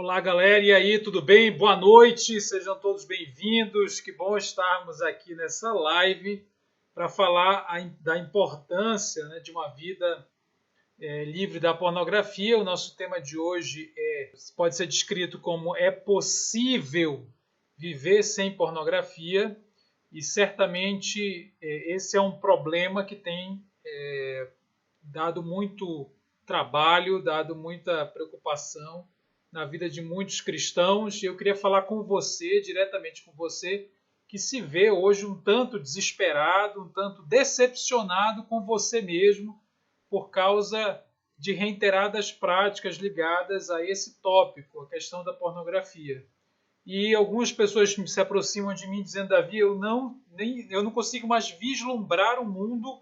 Olá, galera, e aí, tudo bem? Boa noite, sejam todos bem-vindos. Que bom estarmos aqui nessa live para falar da importância, né, de uma vida livre da pornografia. O nosso tema de hoje pode ser descrito como é possível viver sem pornografia, e certamente esse é um problema que tem dado muito trabalho, dado muita preocupação na vida de muitos cristãos. E eu queria falar com você, diretamente com você, que se vê hoje um tanto desesperado, um tanto decepcionado com você mesmo por causa de reiteradas práticas ligadas a esse tópico, a questão da pornografia. E algumas pessoas se aproximam de mim dizendo: Davi, eu não consigo mais vislumbrar um mundo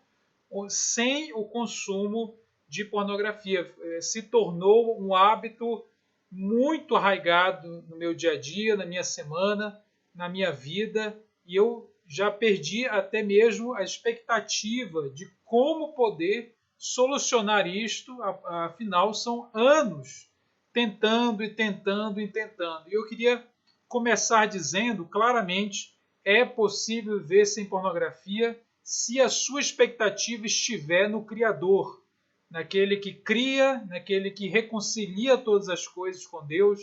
sem o consumo de pornografia. Se tornou um hábito muito arraigado no meu dia a dia, na minha semana, na minha vida, e eu já perdi até mesmo a expectativa de como poder solucionar isto. Afinal, são anos tentando e tentando e tentando. E eu queria começar dizendo claramente: é possível viver sem pornografia se a sua expectativa estiver no Criador, naquele que cria, naquele que reconcilia todas as coisas com Deus.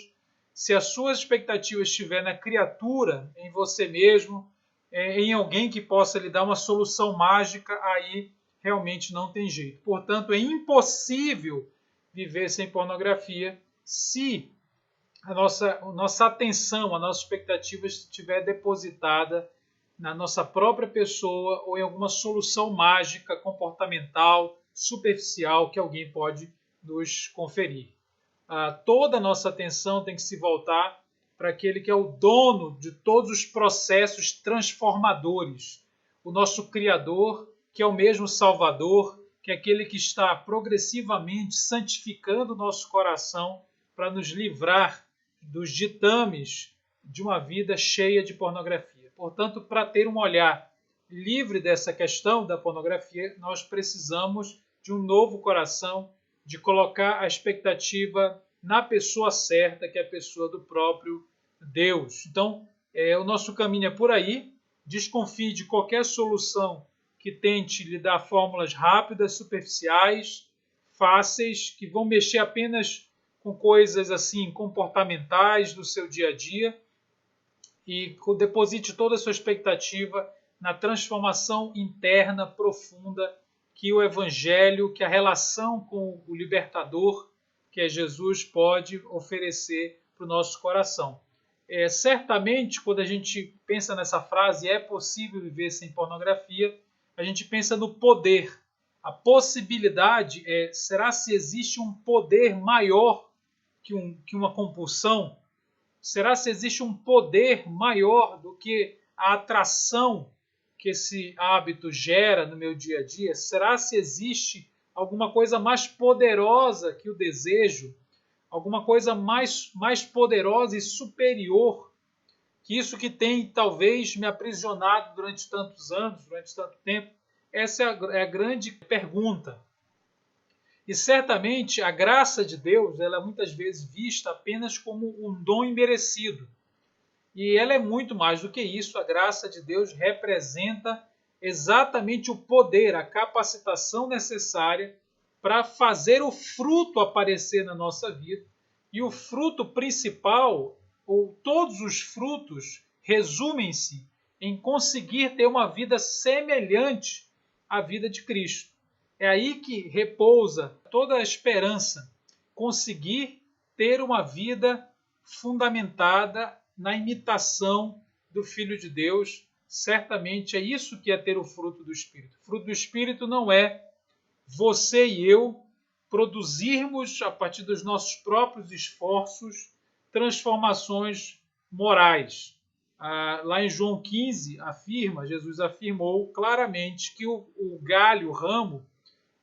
Se a sua expectativa estiver na criatura, em você mesmo, em alguém que possa lhe dar uma solução mágica, aí realmente não tem jeito. Portanto, é impossível viver sem pornografia se a nossa atenção, a nossa expectativa estiver depositada na nossa própria pessoa ou em alguma solução mágica, comportamental, superficial que alguém pode nos conferir. Toda a nossa atenção tem que se voltar para aquele que é o dono de todos os processos transformadores, o nosso Criador, que é o mesmo Salvador, que é aquele que está progressivamente santificando o nosso coração para nos livrar dos ditames de uma vida cheia de pornografia. Portanto, para ter um olhar livre dessa questão da pornografia, nós precisamos de um novo coração, de colocar a expectativa na pessoa certa, que é a pessoa do próprio Deus. Então, o nosso caminho é por aí. Desconfie de qualquer solução que tente lhe dar fórmulas rápidas, superficiais, fáceis, que vão mexer apenas com coisas assim comportamentais do seu dia a dia, e deposite toda a sua expectativa na transformação interna profunda que o Evangelho, que a relação com o libertador, que é Jesus, pode oferecer para o nosso coração. Certamente, quando a gente pensa nessa frase, é possível viver sem pornografia, a gente pensa no poder. A possibilidade será se existe um poder maior que uma compulsão? Será se existe um poder maior do que a atração que esse hábito gera no meu dia a dia? Será se existe alguma coisa mais poderosa que o desejo? Alguma coisa mais poderosa e superior que isso que tem talvez me aprisionado durante tantos anos, durante tanto tempo? Essa é a grande pergunta. E certamente a graça de Deus, ela é muitas vezes vista apenas como um dom imerecido. E ela é muito mais do que isso. A graça de Deus representa exatamente o poder, a capacitação necessária para fazer o fruto aparecer na nossa vida. E o fruto principal, ou todos os frutos, resumem-se em conseguir ter uma vida semelhante à vida de Cristo. É aí que repousa toda a esperança, conseguir ter uma vida fundamentada na imitação do Filho de Deus. Certamente é isso que é ter o fruto do Espírito. O fruto do Espírito não é você e eu produzirmos, a partir dos nossos próprios esforços, transformações morais. Lá em João 15, Jesus afirmou claramente que o galho, o ramo,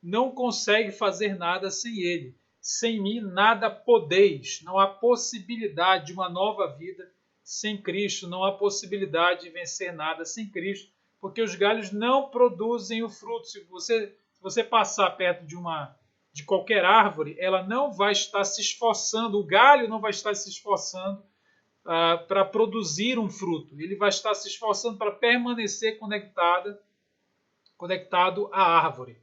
não consegue fazer nada sem ele. Sem mim nada podeis. Não há possibilidade de uma nova vida sem Cristo. Não há possibilidade de vencer nada sem Cristo, porque os galhos não produzem o fruto. Se você passar perto de uma de qualquer árvore, ela não vai estar se esforçando, o galho não vai estar se esforçando para produzir um fruto. Ele vai estar se esforçando para permanecer conectado à árvore.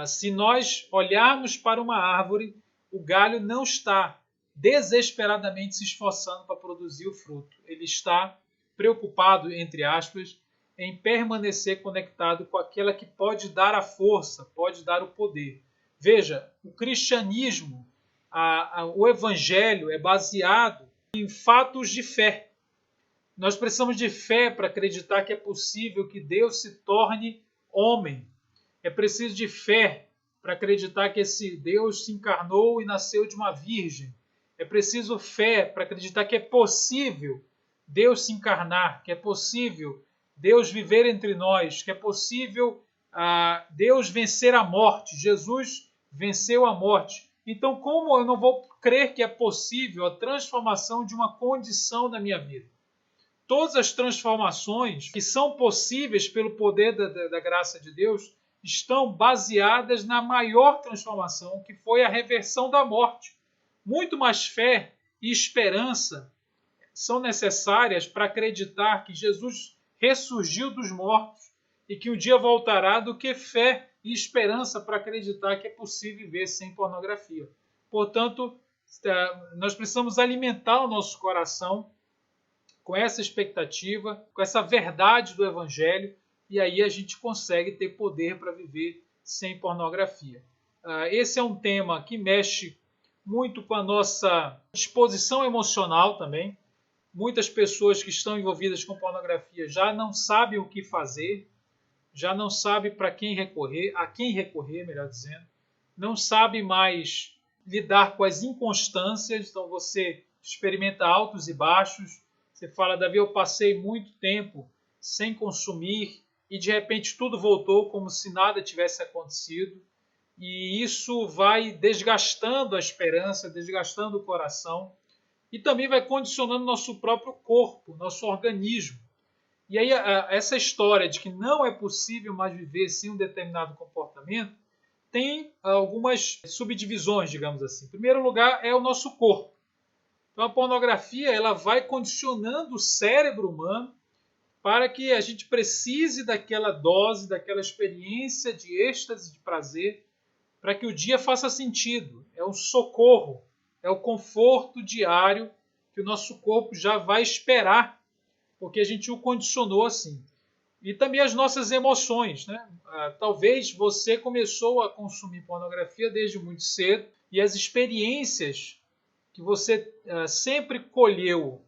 Se nós olharmos para uma árvore, o galho não está desesperadamente se esforçando para produzir o fruto. Ele está preocupado, entre aspas, em permanecer conectado com aquela que pode dar a força, pode dar o poder. Veja, o cristianismo, o evangelho é baseado em fatos de fé. Nós precisamos de fé para acreditar que é possível que Deus se torne homem. É preciso de fé para acreditar que esse Deus se encarnou e nasceu de uma virgem. É preciso fé para acreditar que é possível Deus se encarnar, que é possível Deus viver entre nós, que é possível Deus vencer a morte. Jesus venceu a morte. Então, como eu não vou crer que é possível a transformação de uma condição na minha vida? Todas as transformações que são possíveis pelo poder da graça de Deus estão baseadas na maior transformação, que foi a reversão da morte. Muito mais fé e esperança são necessárias para acreditar que Jesus ressurgiu dos mortos e que um dia voltará, do que fé e esperança para acreditar que é possível viver sem pornografia. Portanto, nós precisamos alimentar o nosso coração com essa expectativa, com essa verdade do Evangelho, e aí a gente consegue ter poder para viver sem pornografia. Esse é um tema que mexe muito com a nossa disposição emocional também. Muitas pessoas que estão envolvidas com pornografia já não sabem o que fazer, já não sabem para quem recorrer, a quem recorrer, melhor dizendo, não sabe mais lidar com as inconstâncias, então você experimenta altos e baixos, você fala, Davi, eu passei muito tempo sem consumir e de repente tudo voltou como se nada tivesse acontecido, e isso vai desgastando a esperança, desgastando o coração, e também vai condicionando nosso próprio corpo, nosso organismo. E aí essa história de que não é possível mais viver sem um determinado comportamento tem algumas subdivisões, digamos assim. Em primeiro lugar é o nosso corpo. Então a pornografia ela vai condicionando o cérebro humano para que a gente precise daquela dose, daquela experiência de êxtase, de prazer, para que o dia faça sentido. É um socorro, é o conforto diário que o nosso corpo já vai esperar, porque a gente o condicionou assim. E também as nossas emoções, né? Talvez você começou a consumir pornografia desde muito cedo e as experiências que você sempre colheu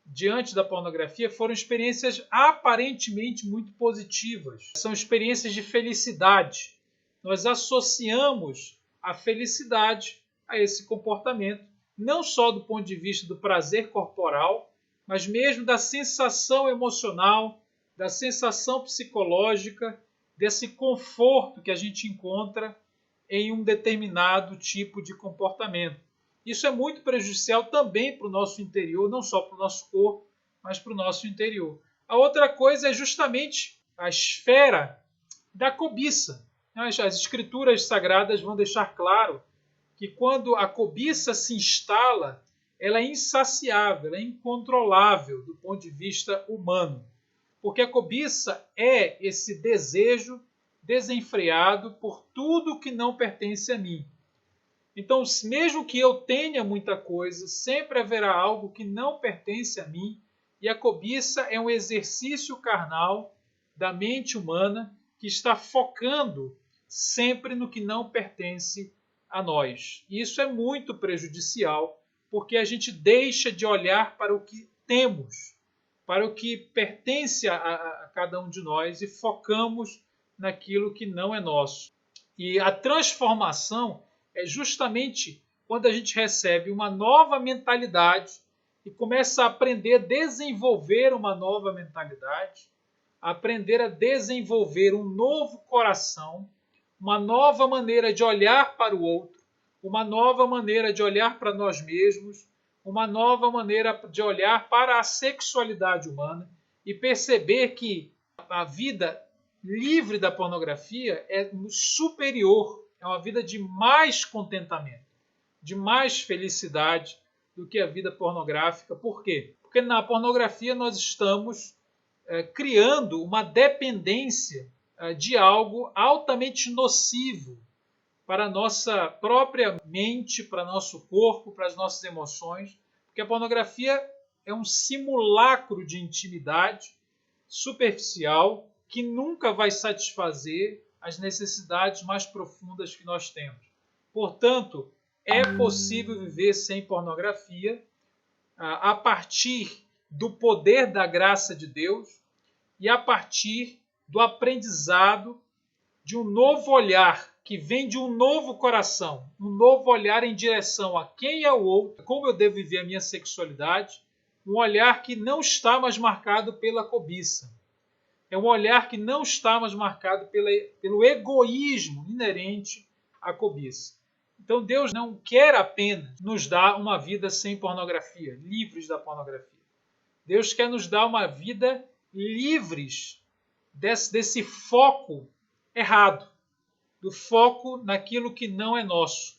diante da pornografia foram experiências aparentemente muito positivas. São experiências de felicidade. Nós associamos a felicidade a esse comportamento, não só do ponto de vista do prazer corporal, mas mesmo da sensação emocional, da sensação psicológica, desse conforto que a gente encontra em um determinado tipo de comportamento. Isso é muito prejudicial também para o nosso interior, não só para o nosso corpo, mas para o nosso interior. A outra coisa é justamente a esfera da cobiça. As escrituras sagradas vão deixar claro que quando a cobiça se instala, ela é insaciável, ela é incontrolável do ponto de vista humano. Porque a cobiça é esse desejo desenfreado por tudo que não pertence a mim. Então, mesmo que eu tenha muita coisa, sempre haverá algo que não pertence a mim, e a cobiça é um exercício carnal da mente humana que está focando sempre no que não pertence a nós. E isso é muito prejudicial, porque a gente deixa de olhar para o que temos, para o que pertence a cada um de nós e focamos naquilo que não é nosso. E a transformação é justamente quando a gente recebe uma nova mentalidade e começa a aprender a desenvolver uma nova mentalidade, a aprender a desenvolver um novo coração, uma nova maneira de olhar para o outro, uma nova maneira de olhar para nós mesmos, uma nova maneira de olhar para a sexualidade humana e perceber que a vida livre da pornografia é superior, é uma vida de mais contentamento, de mais felicidade do que a vida pornográfica. Por quê? Porque na pornografia nós estamos criando uma dependência de algo altamente nocivo para a nossa própria mente, para nosso corpo, para as nossas emoções, porque a pornografia é um simulacro de intimidade superficial que nunca vai satisfazer as necessidades mais profundas que nós temos. Portanto, é possível viver sem pornografia a partir do poder da graça de Deus e a partir do aprendizado de um novo olhar que vem de um novo coração, um novo olhar em direção a quem é o outro, como eu devo viver a minha sexualidade, um olhar que não está mais marcado pela cobiça. É um olhar que não está mais marcado pelo egoísmo inerente à cobiça. Então Deus não quer apenas nos dar uma vida sem pornografia, livres da pornografia. Deus quer nos dar uma vida livres desse foco errado, do foco naquilo que não é nosso.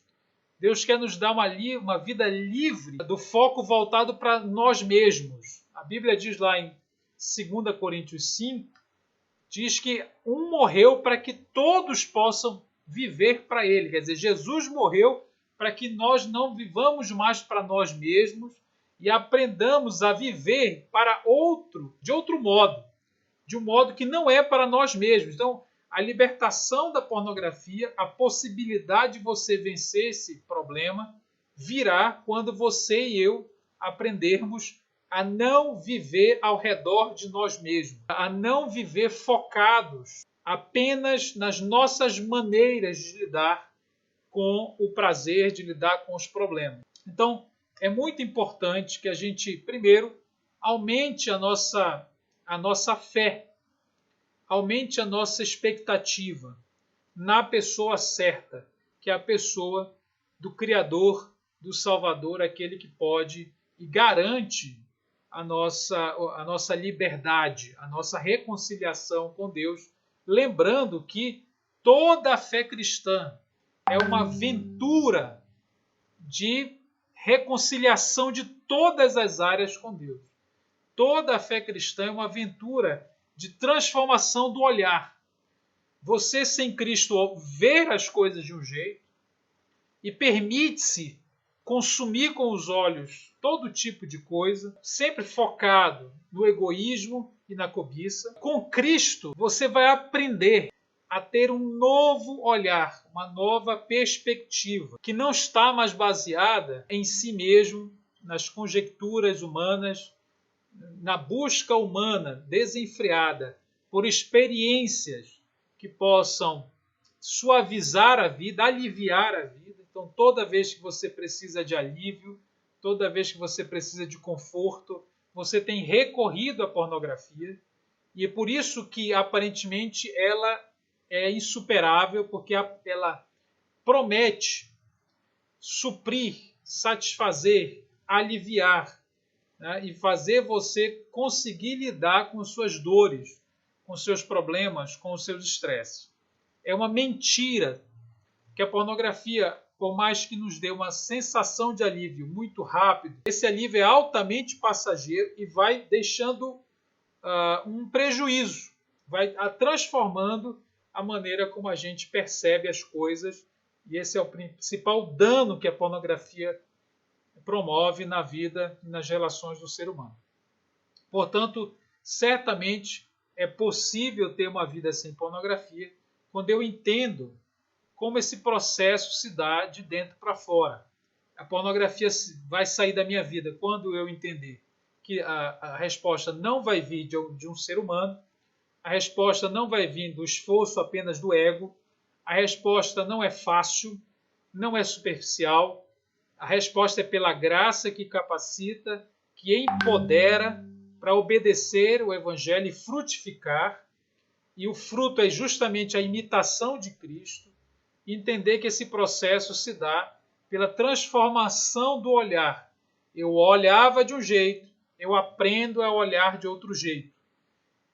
Deus quer nos dar uma vida livre do foco voltado para nós mesmos. A Bíblia diz lá em 2 Coríntios 5, diz que um morreu para que todos possam viver para ele. Quer dizer, Jesus morreu para que nós não vivamos mais para nós mesmos e aprendamos a viver para outro, de outro modo, de um modo que não é para nós mesmos. Então, a libertação da pornografia, a possibilidade de você vencer esse problema, virá quando você e eu aprendermos a não viver ao redor de nós mesmos, a não viver focados apenas nas nossas maneiras de lidar com o prazer, de lidar com os problemas. Então, é muito importante que a gente, primeiro, aumente a nossa fé, aumente a nossa expectativa na pessoa certa, que é a pessoa do Criador, do Salvador, aquele que pode e garante a nossa liberdade, a nossa reconciliação com Deus, lembrando que toda a fé cristã é uma aventura de reconciliação de todas as áreas com Deus. Toda a fé cristã é uma aventura de transformação do olhar. Você, sem Cristo, vê as coisas de um jeito e permite-se consumir com os olhos todo tipo de coisa, sempre focado no egoísmo e na cobiça. Com Cristo, você vai aprender a ter um novo olhar, uma nova perspectiva, que não está mais baseada em si mesmo, nas conjecturas humanas, na busca humana desenfreada por experiências que possam suavizar a vida, aliviar a vida. Então, toda vez que você precisa de alívio, toda vez que você precisa de conforto, você tem recorrido à pornografia. E é por isso que, aparentemente, ela é insuperável, porque ela promete suprir, satisfazer, aliviar, né, e fazer você conseguir lidar com suas dores, com seus problemas, com os seus estresses. É uma mentira que a pornografia, por mais que nos dê uma sensação de alívio muito rápido, esse alívio é altamente passageiro e vai deixando um prejuízo, vai transformando a maneira como a gente percebe as coisas, e esse é o principal dano que a pornografia promove na vida e nas relações do ser humano. Portanto, certamente é possível ter uma vida sem pornografia quando eu entendo como esse processo se dá de dentro para fora. A pornografia vai sair da minha vida quando eu entender que a resposta não vai vir de um ser humano, a resposta não vai vir do esforço apenas do ego, a resposta não é fácil, não é superficial, a resposta é pela graça que capacita, que empodera para obedecer o Evangelho e frutificar, e o fruto é justamente a imitação de Cristo, e entender que esse processo se dá pela transformação do olhar. Eu olhava de um jeito, eu aprendo a olhar de outro jeito.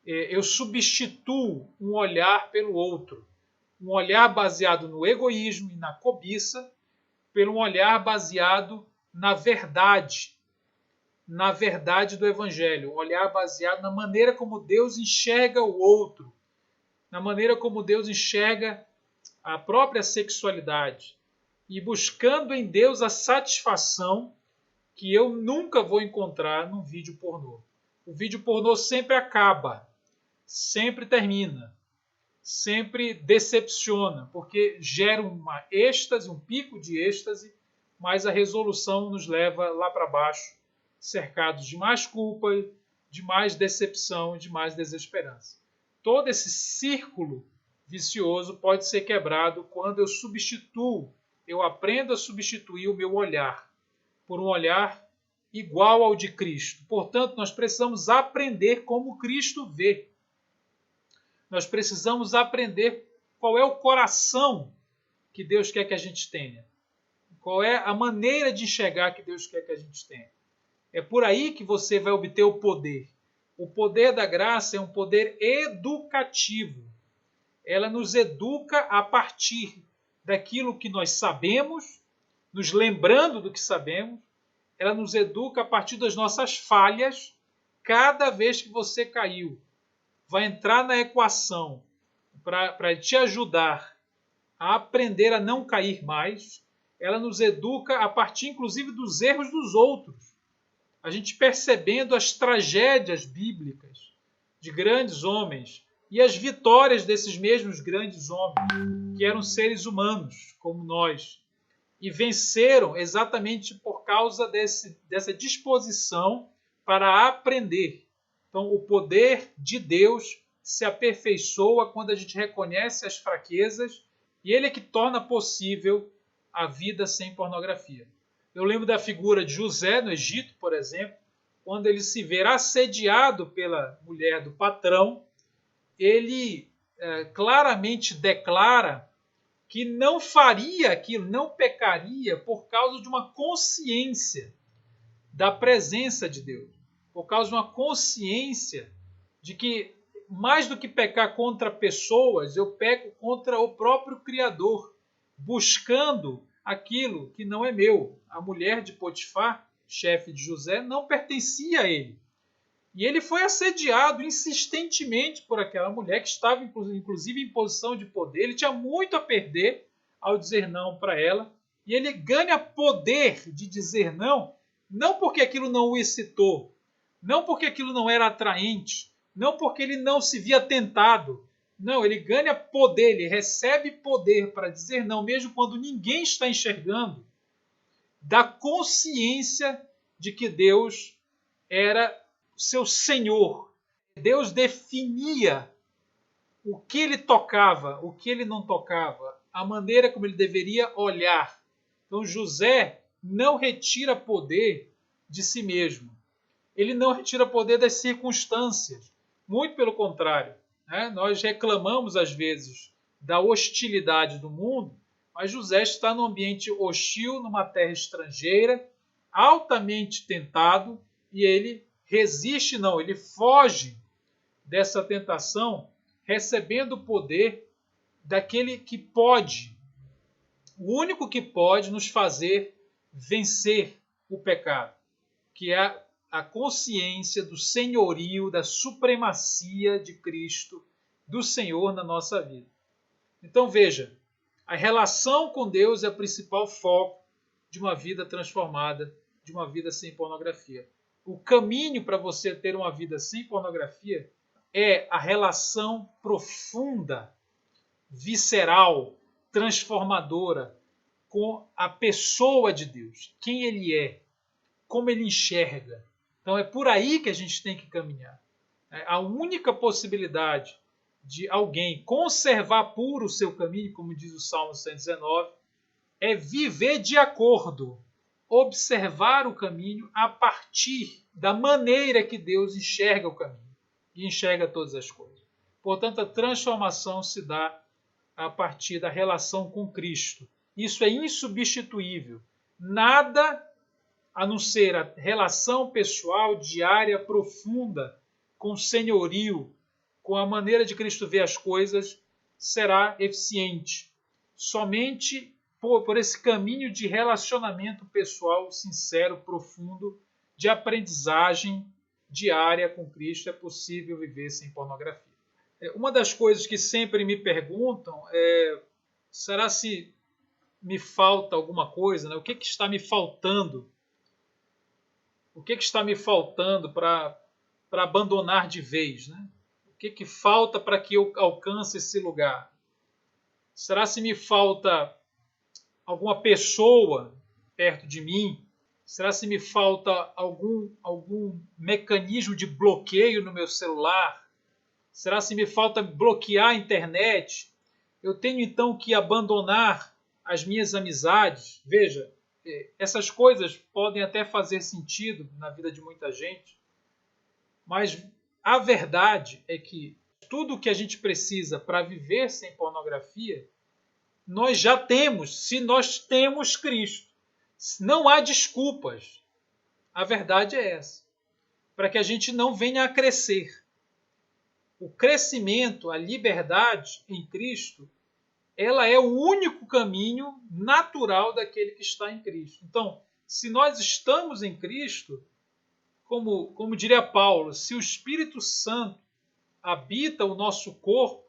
Eu substituo um olhar pelo outro. um olhar baseado no egoísmo e na cobiça, pelo um olhar baseado na verdade do Evangelho, um olhar baseado na maneira como Deus enxerga o outro, na maneira como Deus enxerga a própria sexualidade, e buscando em Deus a satisfação que eu nunca vou encontrar num vídeo pornô. O vídeo pornô sempre acaba, sempre termina, sempre decepciona, porque gera uma êxtase, um pico de êxtase, mas a resolução nos leva lá para baixo, cercados de mais culpa, de mais decepção, de mais desesperança. Todo esse círculo vicioso pode ser quebrado quando eu aprendo a substituir o meu olhar por um olhar igual ao de Cristo. Portanto, nós precisamos aprender como Cristo vê. Nós precisamos aprender qual é o coração que Deus quer que a gente tenha. Qual é a maneira de enxergar que Deus quer que a gente tenha. É por aí que você vai obter o poder. O poder da graça é um poder educativo. Ela nos educa a partir daquilo que nós sabemos, nos lembrando do que sabemos. Ela nos educa a partir das nossas falhas. Cada vez que você caiu, vai entrar na equação para te ajudar a aprender a não cair mais. Ela nos educa a partir, inclusive, dos erros dos outros. A gente percebendo as tragédias bíblicas de grandes homens e as vitórias desses mesmos grandes homens, que eram seres humanos, como nós, e venceram exatamente por causa dessa disposição para aprender. Então, o poder de Deus se aperfeiçoa quando a gente reconhece as fraquezas, e ele é que torna possível a vida sem pornografia. Eu lembro da figura de José no Egito, por exemplo, quando ele se vê assediado pela mulher do patrão, ele claramente declara que não faria aquilo, não pecaria por causa de uma consciência da presença de Deus, por causa de uma consciência de que, mais do que pecar contra pessoas, eu peco contra o próprio Criador, buscando aquilo que não é meu. A mulher de Potifar, chefe de José, não pertencia a ele. E ele foi assediado insistentemente por aquela mulher que estava, inclusive, em posição de poder. Ele tinha muito a perder ao dizer não para ela. E ele ganha poder de dizer não, não porque aquilo não o excitou, não porque aquilo não era atraente, não porque ele não se via tentado. Não, ele ganha poder, ele recebe poder para dizer não, mesmo quando ninguém está enxergando, da consciência de que Deus era seu Senhor. Deus definia o que ele tocava, o que ele não tocava, a maneira como ele deveria olhar. Então José não retira poder de si mesmo. Ele não retira poder das circunstâncias. Muito pelo contrário. Nós reclamamos às vezes da hostilidade do mundo, mas José está num ambiente hostil, numa terra estrangeira, altamente tentado, e ele resiste, não, ele foge dessa tentação, recebendo o poder daquele que pode, o único que pode nos fazer vencer o pecado, que é a consciência do senhorio, da supremacia de Cristo, do Senhor na nossa vida. Então veja, a relação com Deus é o principal foco de uma vida transformada, de uma vida sem pornografia. O caminho para você ter uma vida sem pornografia é a relação profunda, visceral, transformadora com a pessoa de Deus, quem ele é, como ele enxerga. Então é por aí que a gente tem que caminhar. A única possibilidade de alguém conservar puro o seu caminho, como diz o Salmo 119, é viver de acordo, observar o caminho a partir da maneira que Deus enxerga o caminho e enxerga todas as coisas. Portanto, a transformação se dá a partir da relação com Cristo. Isso é insubstituível. Nada a não ser a relação pessoal, diária, profunda, com o senhorio, com a maneira de Cristo ver as coisas, será eficiente. Somente por esse caminho de relacionamento pessoal sincero, profundo, de aprendizagem diária com Cristo, é possível viver sem pornografia. Uma das coisas que sempre me perguntam é: será se me falta alguma coisa? Né? O que está me faltando? O que está me faltando para abandonar de vez? Né? O que falta para que eu alcance esse lugar? Será se me falta alguma pessoa perto de mim? Será se me falta algum mecanismo de bloqueio no meu celular? Será se me falta bloquear a internet? Eu tenho então que abandonar as minhas amizades? Veja, essas coisas podem até fazer sentido na vida de muita gente, mas a verdade é que tudo o que a gente precisa para viver sem pornografia, nós já temos, se nós temos Cristo. Não há desculpas. A verdade é essa. Para que a gente não venha a crescer. O crescimento, a liberdade em Cristo, ela é o único caminho natural daquele que está em Cristo. Então, se nós estamos em Cristo, como diria Paulo, se o Espírito Santo habita o nosso corpo,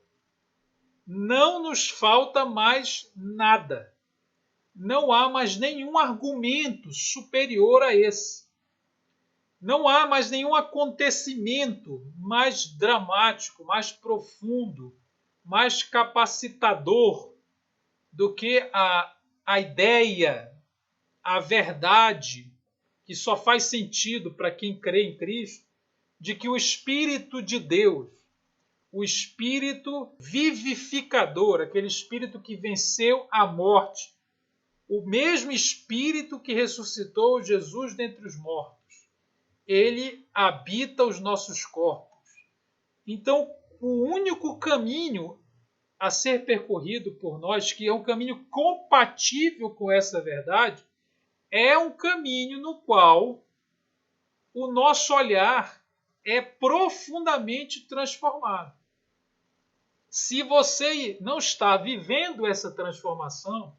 não nos falta mais nada. Não há mais nenhum argumento superior a esse. Não há mais nenhum acontecimento mais dramático, mais profundo, mais capacitador do que a ideia, a verdade, que só faz sentido para quem crê em Cristo, de que o Espírito de Deus, o Espírito vivificador, aquele Espírito que venceu a morte, o mesmo Espírito que ressuscitou Jesus dentre os mortos, ele habita os nossos corpos. Então, o único caminho a ser percorrido por nós, que é um caminho compatível com essa verdade, é um caminho no qual o nosso olhar é profundamente transformado. Se você não está vivendo essa transformação,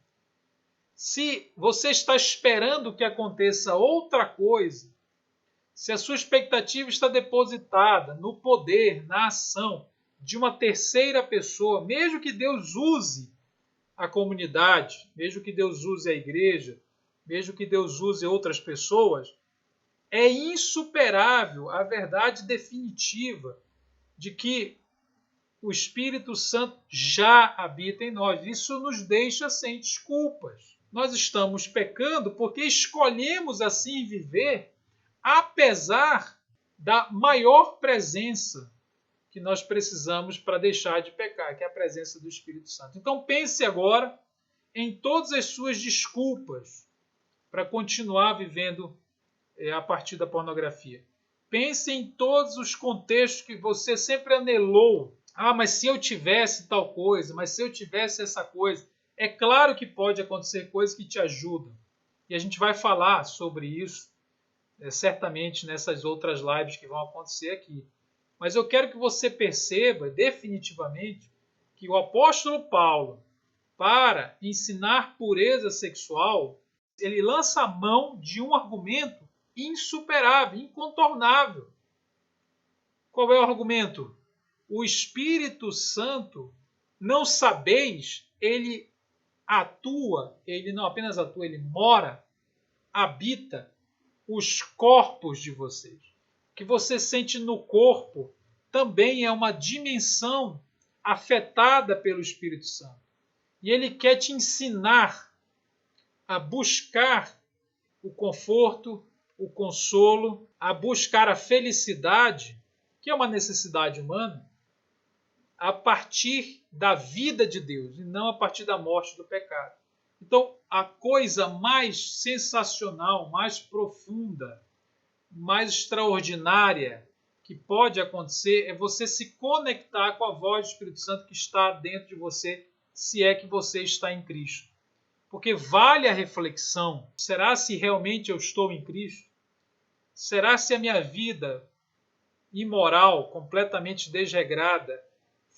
se você está esperando que aconteça outra coisa, se a sua expectativa está depositada no poder, na ação de uma terceira pessoa, mesmo que Deus use a comunidade, mesmo que Deus use a igreja, mesmo que Deus use outras pessoas, é insuperável a verdade definitiva de que o Espírito Santo já habita em nós. Isso nos deixa sem desculpas. Nós estamos pecando porque escolhemos assim viver, apesar da maior presença que nós precisamos para deixar de pecar, que é a presença do Espírito Santo. Então pense agora em todas as suas desculpas para continuar vivendo a partir da pornografia. Pense em todos os contextos que você sempre anelou. Mas se eu tivesse tal coisa, mas se eu tivesse essa coisa. É claro que pode acontecer coisas que te ajudam. E a gente vai falar sobre isso, certamente nessas outras lives que vão acontecer aqui. Mas eu quero que você perceba definitivamente que o apóstolo Paulo, para ensinar pureza sexual, ele lança a mão de um argumento insuperável, incontornável. Qual é o argumento? O Espírito Santo, não sabeis, ele atua, ele não apenas atua, ele mora, habita os corpos de vocês. O que você sente no corpo também é uma dimensão afetada pelo Espírito Santo. E ele quer te ensinar a buscar o conforto, o consolo, a buscar a felicidade, que é uma necessidade humana, a partir da vida de Deus e não a partir da morte do pecado. Então, a coisa mais sensacional, mais profunda, mais extraordinária que pode acontecer é você se conectar com a voz do Espírito Santo que está dentro de você, se é que você está em Cristo. Porque vale a reflexão. Será se realmente eu estou em Cristo? Será se a minha vida imoral, completamente desregrada,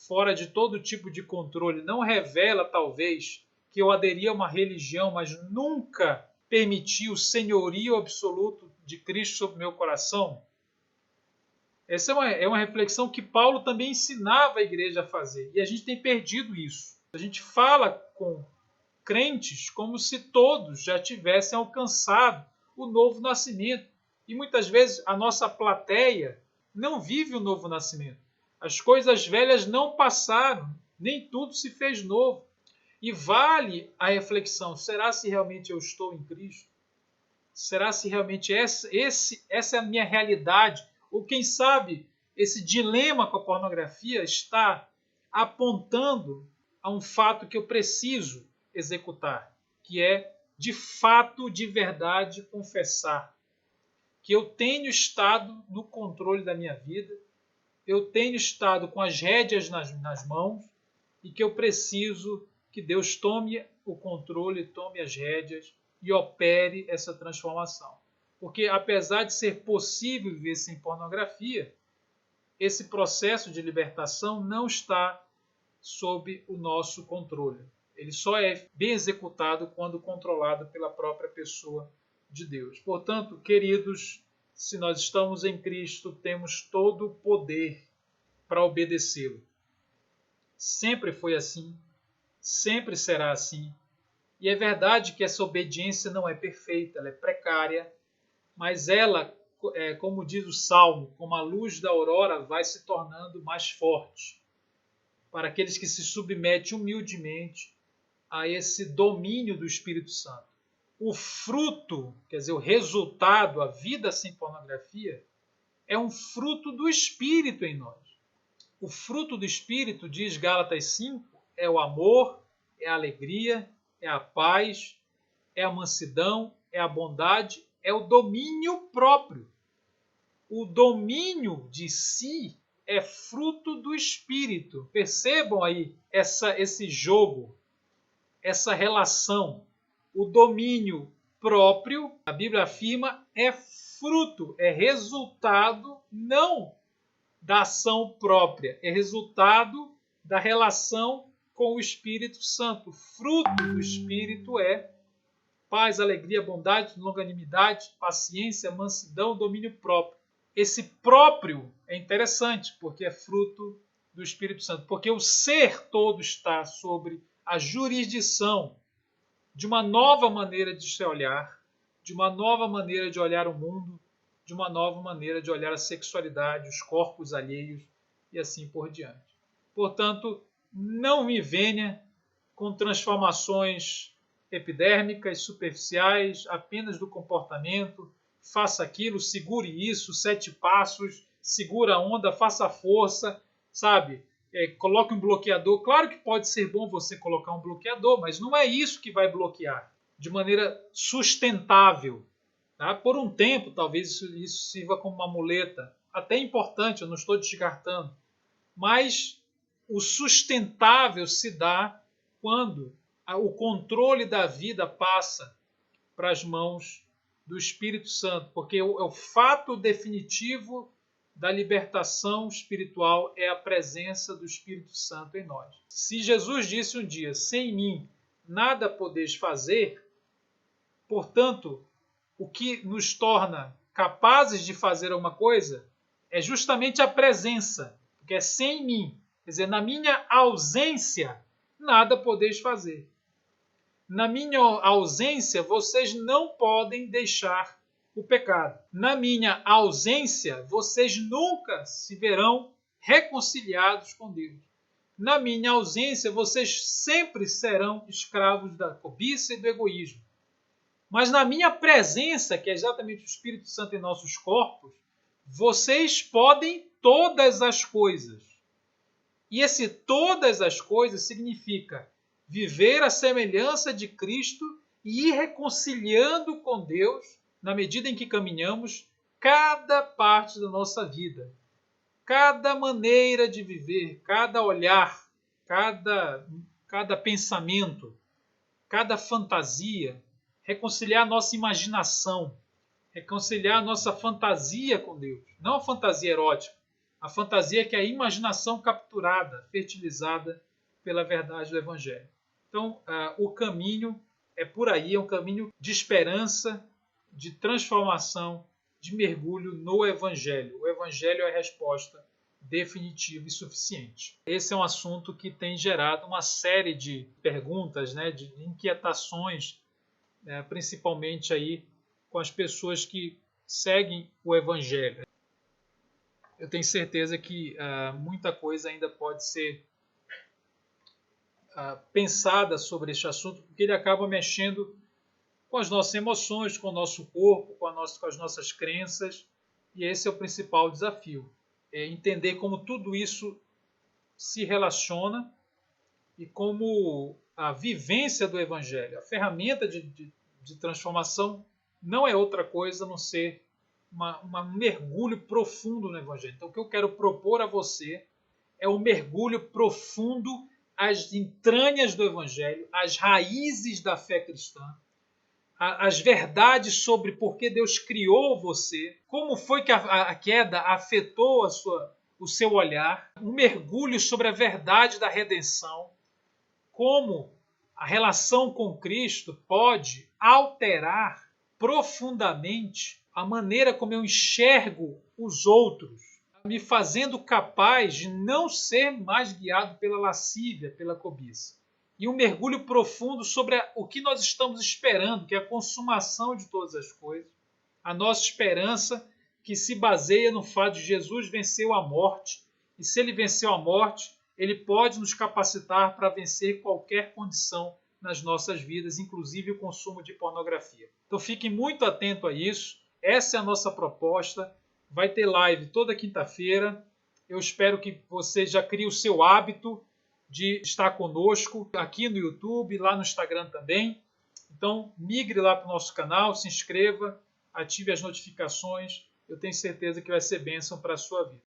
fora de todo tipo de controle, não revela, talvez, que eu aderi a uma religião, mas nunca permiti o senhorio absoluto de Cristo sobre meu coração? Essa é uma reflexão que Paulo também ensinava a igreja a fazer. E a gente tem perdido isso. A gente fala com crentes como se todos já tivessem alcançado o novo nascimento. E muitas vezes a nossa plateia não vive o novo nascimento. As coisas velhas não passaram, nem tudo se fez novo. E vale a reflexão: será se realmente eu estou em Cristo? Será se realmente essa é a minha realidade? Ou quem sabe esse dilema com a pornografia está apontando a um fato que eu preciso executar, que é, de fato, de verdade, confessar que eu tenho estado no controle da minha vida, eu tenho estado com as rédeas nas mãos e que eu preciso que Deus tome o controle, tome as rédeas e opere essa transformação. Porque apesar de ser possível viver sem pornografia, esse processo de libertação não está sob o nosso controle. Ele só é bem executado quando controlado pela própria pessoa de Deus. Portanto, queridos, se nós estamos em Cristo, temos todo o poder para obedecê-lo. Sempre foi assim, sempre será assim. E é verdade que essa obediência não é perfeita, ela é precária, mas ela, como diz o Salmo, como a luz da aurora, vai se tornando mais forte para aqueles que se submetem humildemente a esse domínio do Espírito Santo. O fruto, quer dizer, o resultado, a vida sem pornografia, é um fruto do Espírito em nós. O fruto do Espírito, diz Gálatas 5, é o amor, é a alegria, é a paz, é a mansidão, é a bondade, é o domínio próprio. O domínio de si é fruto do Espírito. Percebam aí esse jogo, essa relação. O domínio próprio, a Bíblia afirma, é fruto, é resultado não da ação própria, é resultado da relação com o Espírito Santo. O fruto do Espírito é paz, alegria, bondade, longanimidade, paciência, mansidão, domínio próprio. Esse próprio é interessante, porque é fruto do Espírito Santo, porque o ser todo está sobre a jurisdição de uma nova maneira de se olhar, de uma nova maneira de olhar o mundo, de uma nova maneira de olhar a sexualidade, os corpos alheios e assim por diante. Portanto, não me venha com transformações epidérmicas, superficiais, apenas do comportamento. Faça aquilo, segure isso, 7 passos, segura a onda, faça força, sabe? Coloque um bloqueador. Claro que pode ser bom você colocar um bloqueador, mas não é isso que vai bloquear de maneira sustentável. Tá? Por um tempo, talvez isso sirva como uma muleta. Até importante, eu não estou descartando. Mas o sustentável se dá quando o controle da vida passa para as mãos do Espírito Santo, porque é o fato definitivo da libertação espiritual é a presença do Espírito Santo em nós. Se Jesus disse um dia, sem mim nada podeis fazer, portanto, o que nos torna capazes de fazer alguma coisa é justamente a presença, porque é sem mim, quer dizer, na minha ausência, nada podeis fazer. Na minha ausência, vocês não podem deixar o pecado. Na minha ausência, vocês nunca se verão reconciliados com Deus. Na minha ausência, vocês sempre serão escravos da cobiça e do egoísmo. Mas na minha presença, que é exatamente o Espírito Santo em nossos corpos, vocês podem todas as coisas. E esse todas as coisas significa viver a semelhança de Cristo e ir reconciliando com Deus, na medida em que caminhamos, cada parte da nossa vida. Cada maneira de viver, cada olhar, cada pensamento, cada fantasia. Reconciliar a nossa imaginação, reconciliar a nossa fantasia com Deus. Não a fantasia erótica, A fantasia é que é a imaginação capturada, fertilizada pela verdade do Evangelho. Então, o caminho é por aí, é um caminho de esperança, de transformação, de mergulho no Evangelho. O Evangelho é a resposta definitiva e suficiente. Esse é um assunto que tem gerado uma série de perguntas, né, de inquietações, principalmente aí com as pessoas que seguem o Evangelho. Eu tenho certeza que muita coisa ainda pode ser pensada sobre este assunto, porque ele acaba mexendo com as nossas emoções, com o nosso corpo, com as nossas crenças, e esse é o principal desafio. É entender como tudo isso se relaciona e como a vivência do Evangelho, a ferramenta de transformação, não é outra coisa a não ser um mergulho profundo no Evangelho. Então, o que eu quero propor a você é um mergulho profundo às entranhas do Evangelho, às raízes da fé cristã, as verdades sobre por que Deus criou você, como foi que a queda afetou o seu olhar, um mergulho sobre a verdade da redenção, como a relação com Cristo pode alterar profundamente a maneira como eu enxergo os outros, me fazendo capaz de não ser mais guiado pela lascívia, pela cobiça. E um mergulho profundo sobre o que nós estamos esperando, que é a consumação de todas as coisas. A nossa esperança que se baseia no fato de Jesus venceu a morte. E se ele venceu a morte, ele pode nos capacitar para vencer qualquer condição nas nossas vidas, inclusive o consumo de pornografia. Então fiquem muito atentos a isso. Essa é a nossa proposta. Vai ter live toda quinta-feira. Eu espero que você já crie o seu hábito de estar conosco aqui no YouTube, lá no Instagram também. Então, migre lá para o nosso canal, se inscreva, ative as notificações. Eu tenho certeza que vai ser bênção para a sua vida.